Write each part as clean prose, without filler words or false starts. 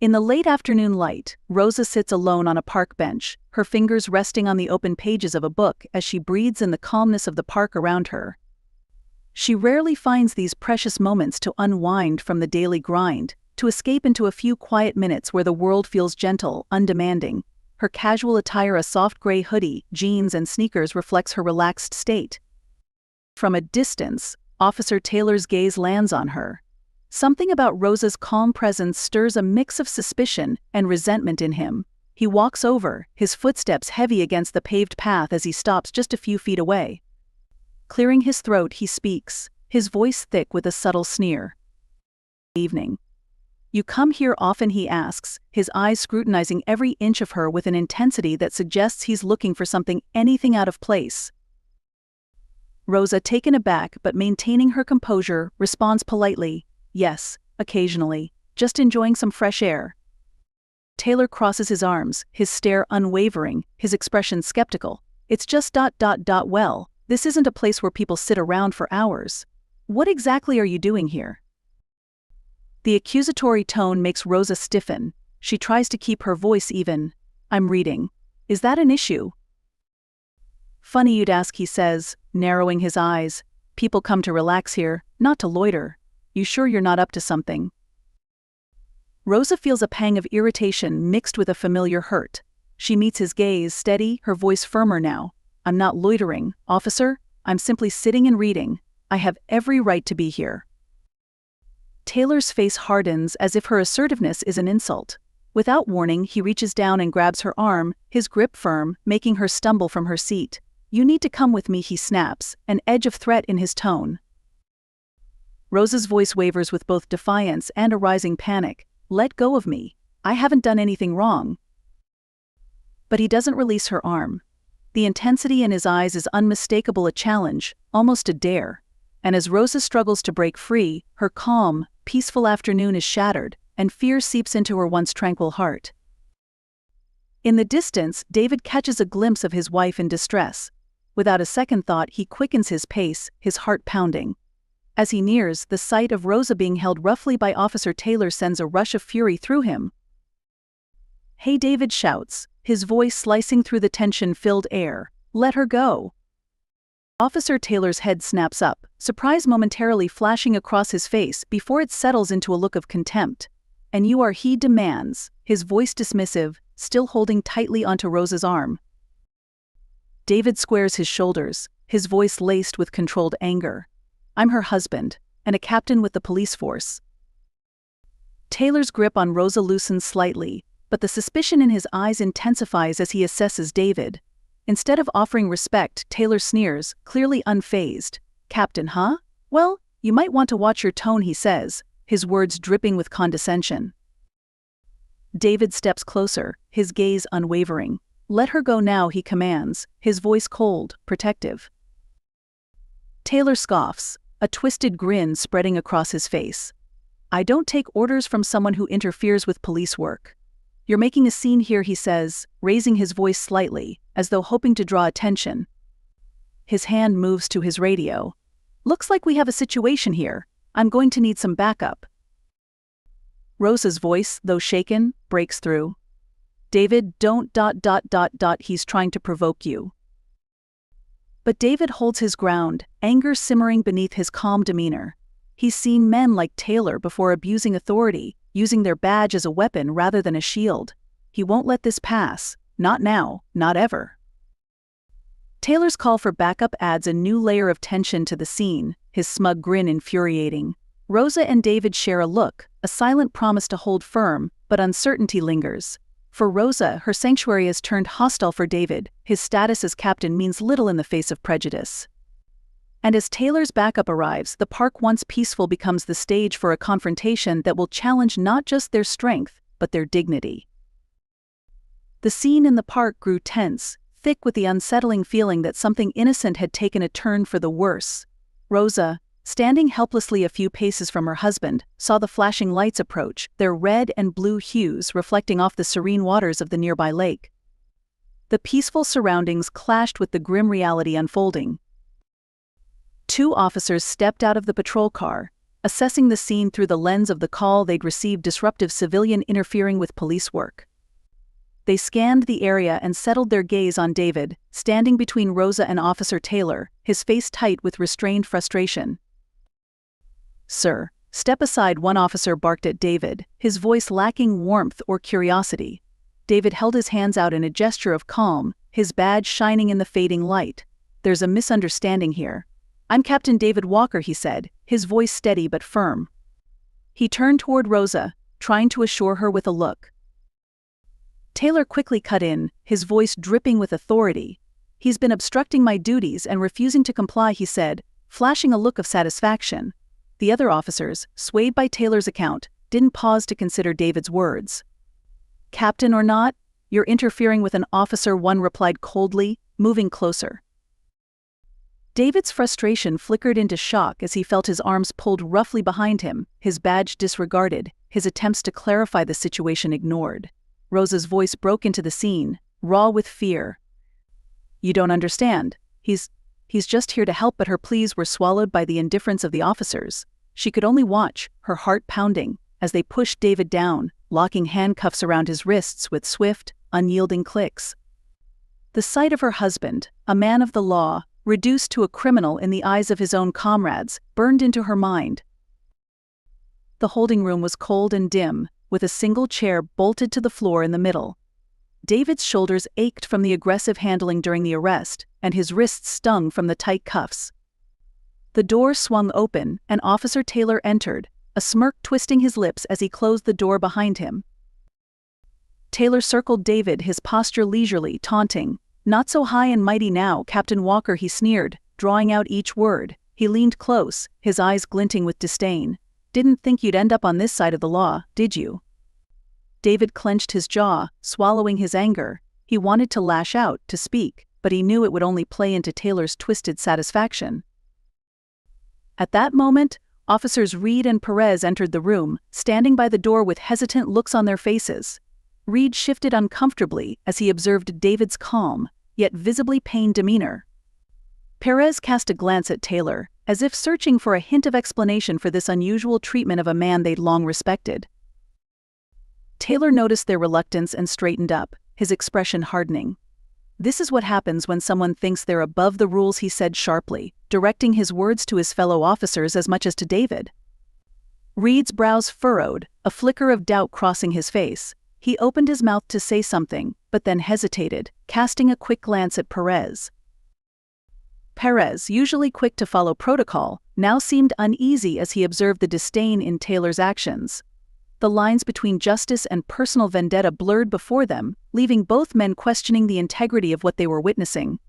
In the late afternoon light, Rosa sits alone on a park bench, her fingers resting on the open pages of a book as she breathes in the calmness of the park around her. She rarely finds these precious moments to unwind from the daily grind, to escape into a few quiet minutes where the world feels gentle, undemanding. Her casual attire, a soft gray hoodie, jeans and sneakers, reflects her relaxed state. From a distance, Officer Taylor's gaze lands on her. Something about Rosa's calm presence stirs a mix of suspicion and resentment in him. He walks over, his footsteps heavy against the paved path as he stops just a few feet away. Clearing his throat, he speaks, his voice thick with a subtle sneer. "Evening. You come here often?" he asks, his eyes scrutinizing every inch of her with an intensity that suggests he's looking for anything out of place. Rosa, taken aback but maintaining her composure, responds politely, "Yes, occasionally, just enjoying some fresh air." Taylor crosses his arms, his stare unwavering, his expression skeptical. "It's just ... Well, this isn't a place where people sit around for hours. What exactly are you doing here?" The accusatory tone makes Rosa stiffen. She tries to keep her voice even. "I'm reading. Is that an issue?" "Funny you'd ask," he says, narrowing his eyes. "People come to relax here, not to loiter. You sure you're not up to something?" Rosa feels a pang of irritation mixed with a familiar hurt. She meets his gaze, steady, her voice firmer now. "I'm not loitering, officer. I'm simply sitting and reading. I have every right to be here." Taylor's face hardens as if her assertiveness is an insult. Without warning, he reaches down and grabs her arm, his grip firm, making her stumble from her seat. "You need to come with me," he snaps, an edge of threat in his tone. Rosa's voice wavers with both defiance and a rising panic. "Let go of me. I haven't done anything wrong." But he doesn't release her arm. The intensity in his eyes is unmistakable, a challenge, almost a dare. And as Rosa struggles to break free, her calm, peaceful afternoon is shattered, and fear seeps into her once tranquil heart. In the distance, David catches a glimpse of his wife in distress. Without a second thought, he quickens his pace, his heart pounding. As he nears, the sight of Rosa being held roughly by Officer Taylor sends a rush of fury through him. "Hey," David shouts, his voice slicing through the tension-filled air. "Let her go." Officer Taylor's head snaps up, surprise momentarily flashing across his face before it settles into a look of contempt. "And you are," he demands, his voice dismissive, still holding tightly onto Rosa's arm. David squares his shoulders, his voice laced with controlled anger. "I'm her husband, and a captain with the police force." Taylor's grip on Rosa loosens slightly, but the suspicion in his eyes intensifies as he assesses David. Instead of offering respect, Taylor sneers, clearly unfazed. "Captain, huh? Well, you might want to watch your tone," he says, his words dripping with condescension. David steps closer, his gaze unwavering. "Let her go now," he commands, his voice cold, protective. Taylor scoffs, a twisted grin spreading across his face. "I don't take orders from someone who interferes with police work." "You're making a scene here," he says, raising his voice slightly, as though hoping to draw attention. His hand moves to his radio. "Looks like we have a situation here. I'm going to need some backup." Rosa's voice, though shaken, breaks through. "David, don't ... He's trying to provoke you." But David holds his ground, anger simmering beneath his calm demeanor. He's seen men like Taylor before abusing authority, using their badge as a weapon rather than a shield. He won't let this pass. Not now, not ever. Taylor's call for backup adds a new layer of tension to the scene, his smug grin infuriating. Rosa and David share a look, a silent promise to hold firm, but uncertainty lingers. For Rosa, her sanctuary has turned hostile. For David, his status as captain means little in the face of prejudice. And as Taylor's backup arrives, the park once peaceful becomes the stage for a confrontation that will challenge not just their strength, but their dignity. The scene in the park grew tense, thick with the unsettling feeling that something innocent had taken a turn for the worse. Rosa, standing helplessly a few paces from her husband, saw the flashing lights approach, their red and blue hues reflecting off the serene waters of the nearby lake. The peaceful surroundings clashed with the grim reality unfolding. Two officers stepped out of the patrol car, assessing the scene through the lens of the call they'd received: disruptive civilian interfering with police work. They scanned the area and settled their gaze on David, standing between Rosa and Officer Taylor, his face tight with restrained frustration. "Sir, step aside," one officer barked at David, his voice lacking warmth or curiosity. David held his hands out in a gesture of calm, his badge shining in the fading light. "There's a misunderstanding here. I'm Captain David Walker," he said, his voice steady but firm. He turned toward Rosa, trying to assure her with a look. Taylor quickly cut in, his voice dripping with authority. "He's been obstructing my duties and refusing to comply," he said, flashing a look of satisfaction. The other officers, swayed by Taylor's account, didn't pause to consider David's words. "Captain or not, you're interfering with an officer," one replied coldly, moving closer. David's frustration flickered into shock as he felt his arms pulled roughly behind him, his badge disregarded, his attempts to clarify the situation ignored. Rosa's voice broke into the scene, raw with fear. "You don't understand. He's just here to help," but her pleas were swallowed by the indifference of the officers. She could only watch, her heart pounding, as they pushed David down, locking handcuffs around his wrists with swift, unyielding clicks. The sight of her husband, a man of the law, reduced to a criminal in the eyes of his own comrades, burned into her mind. The holding room was cold and dim, with a single chair bolted to the floor in the middle. David's shoulders ached from the aggressive handling during the arrest, and his wrists stung from the tight cuffs. The door swung open, and Officer Taylor entered, a smirk twisting his lips as he closed the door behind him. Taylor circled David, his posture leisurely, taunting. "Not so high and mighty now, Captain Walker," he sneered, drawing out each word. He leaned close, his eyes glinting with disdain. "Didn't think you'd end up on this side of the law, did you?" David clenched his jaw, swallowing his anger. He wanted to lash out, to speak, but he knew it would only play into Taylor's twisted satisfaction. At that moment, Officers Reed and Perez entered the room, standing by the door with hesitant looks on their faces. Reed shifted uncomfortably as he observed David's calm, yet visibly pained demeanor. Perez cast a glance at Taylor, as if searching for a hint of explanation for this unusual treatment of a man they'd long respected. Taylor noticed their reluctance and straightened up, his expression hardening. "This is what happens when someone thinks they're above the rules," he said sharply, directing his words to his fellow officers as much as to David. Reed's brows furrowed, a flicker of doubt crossing his face. He opened his mouth to say something, but then hesitated, casting a quick glance at Perez. Perez, usually quick to follow protocol, now seemed uneasy as he observed the disdain in Taylor's actions. The lines between justice and personal vendetta blurred before them, leaving both men questioning the integrity of what they were witnessing.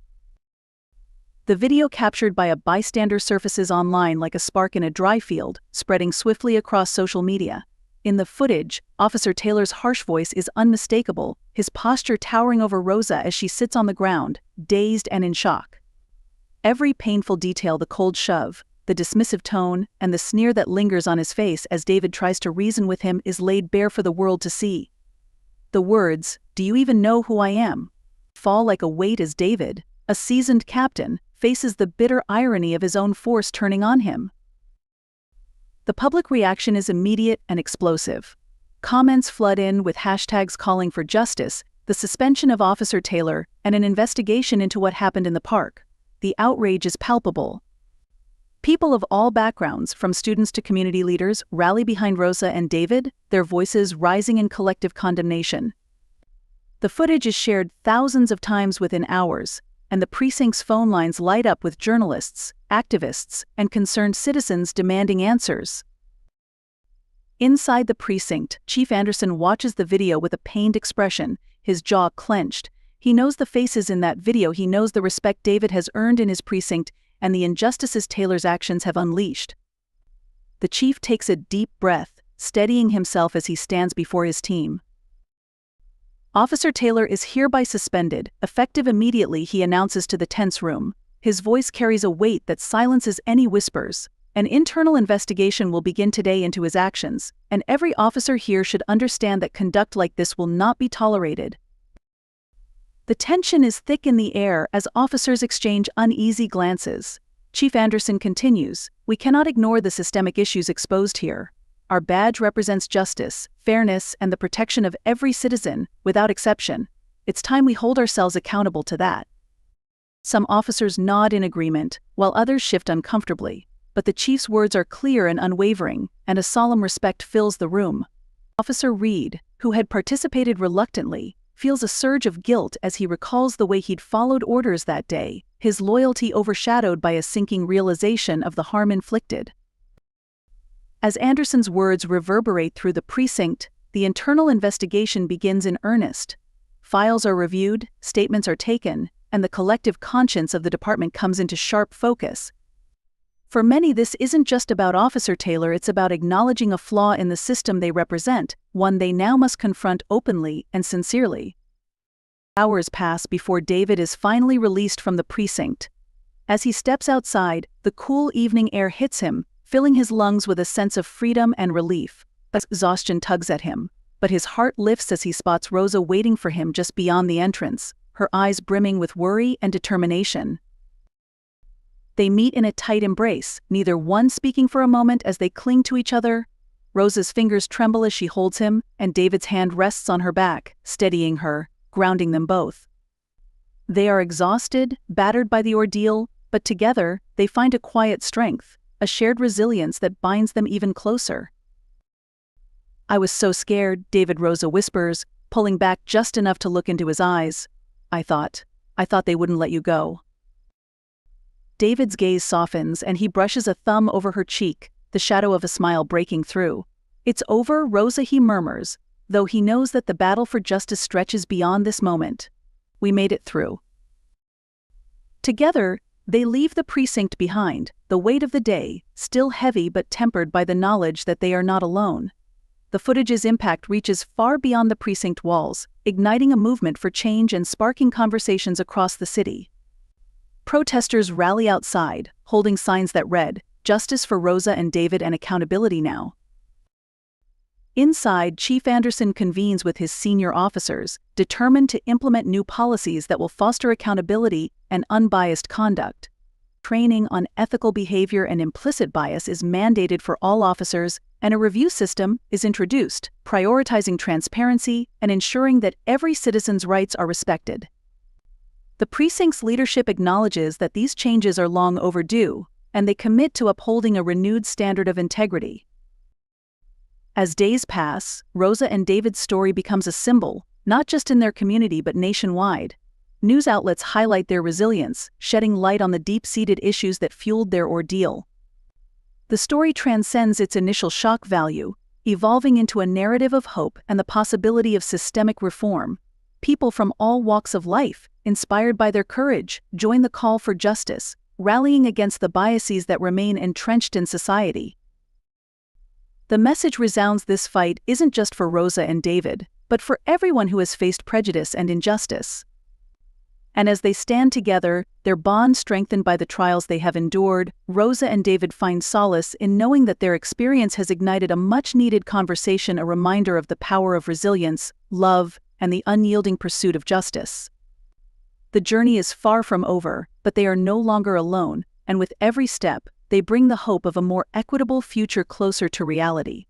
The video captured by a bystander surfaces online like a spark in a dry field, spreading swiftly across social media. In the footage, Officer Taylor's harsh voice is unmistakable, his posture towering over Rosa as she sits on the ground, dazed and in shock. Every painful detail, the cold shove, the dismissive tone, and the sneer that lingers on his face as David tries to reason with him is laid bare for the world to see. The words, "Do you even know who I am?" fall like a weight as David, a seasoned captain, faces the bitter irony of his own force turning on him. The public reaction is immediate and explosive. Comments flood in with hashtags calling for justice, the suspension of Officer Taylor, and an investigation into what happened in the park. The outrage is palpable. People of all backgrounds, from students to community leaders, rally behind Rosa and David, their voices rising in collective condemnation. The footage is shared thousands of times within hours, and the precinct's phone lines light up with journalists, activists, and concerned citizens demanding answers. Inside the precinct, Chief Anderson watches the video with a pained expression, his jaw clenched. He knows the faces in that video, he knows the respect David has earned in his precinct, and the injustices Taylor's actions have unleashed. The chief takes a deep breath, steadying himself as he stands before his team. "Officer Taylor is hereby suspended, effective immediately," he announces to the tense room. His voice carries a weight that silences any whispers. "An internal investigation will begin today into his actions, and every officer here should understand that conduct like this will not be tolerated." The tension is thick in the air as officers exchange uneasy glances. Chief Anderson continues, "We cannot ignore the systemic issues exposed here. Our badge represents justice, fairness, and the protection of every citizen, without exception. It's time we hold ourselves accountable to that." Some officers nod in agreement, while others shift uncomfortably. But the chief's words are clear and unwavering, and a solemn respect fills the room. Officer Reed, who had participated reluctantly, feels a surge of guilt as he recalls the way he'd followed orders that day, his loyalty overshadowed by a sinking realization of the harm inflicted. As Anderson's words reverberate through the precinct, the internal investigation begins in earnest. Files are reviewed, statements are taken, and the collective conscience of the department comes into sharp focus. For many, this isn't just about Officer Taylor, it's about acknowledging a flaw in the system they represent, one they now must confront openly and sincerely. Hours pass before David is finally released from the precinct. As he steps outside, the cool evening air hits him, filling his lungs with a sense of freedom and relief. Exhaustion tugs at him, but his heart lifts as he spots Rosa waiting for him just beyond the entrance, her eyes brimming with worry and determination. They meet in a tight embrace, neither one speaking for a moment as they cling to each other. Rosa's fingers tremble as she holds him, and David's hand rests on her back, steadying her, grounding them both. They are exhausted, battered by the ordeal, but together, they find a quiet strength, a shared resilience that binds them even closer. "I was so scared," David Rosa whispers, pulling back just enough to look into his eyes. I thought they wouldn't let you go." David's gaze softens and he brushes a thumb over her cheek, the shadow of a smile breaking through. "It's over, Rosa," he murmurs, though he knows that the battle for justice stretches beyond this moment. "We made it through." Together, they leave the precinct behind, the weight of the day, still heavy but tempered by the knowledge that they are not alone. The footage's impact reaches far beyond the precinct walls, igniting a movement for change and sparking conversations across the city. Protesters rally outside, holding signs that read, "Justice for Rosa and David and accountability now." Inside, Chief Anderson convenes with his senior officers, determined to implement new policies that will foster accountability and unbiased conduct. Training on ethical behavior and implicit bias is mandated for all officers, and a review system is introduced, prioritizing transparency and ensuring that every citizen's rights are respected. The precinct's leadership acknowledges that these changes are long overdue, and they commit to upholding a renewed standard of integrity. As days pass, Rosa and David's story becomes a symbol, not just in their community but nationwide. News outlets highlight their resilience, shedding light on the deep-seated issues that fueled their ordeal. The story transcends its initial shock value, evolving into a narrative of hope and the possibility of systemic reform. People from all walks of life, inspired by their courage, join the call for justice, rallying against the biases that remain entrenched in society. The message resounds: this fight isn't just for Rosa and David, but for everyone who has faced prejudice and injustice. And as they stand together, their bond strengthened by the trials they have endured, Rosa and David find solace in knowing that their experience has ignited a much-needed conversation, a reminder of the power of resilience, love, and the unyielding pursuit of justice. The journey is far from over, but they are no longer alone, and with every step, they bring the hope of a more equitable future closer to reality.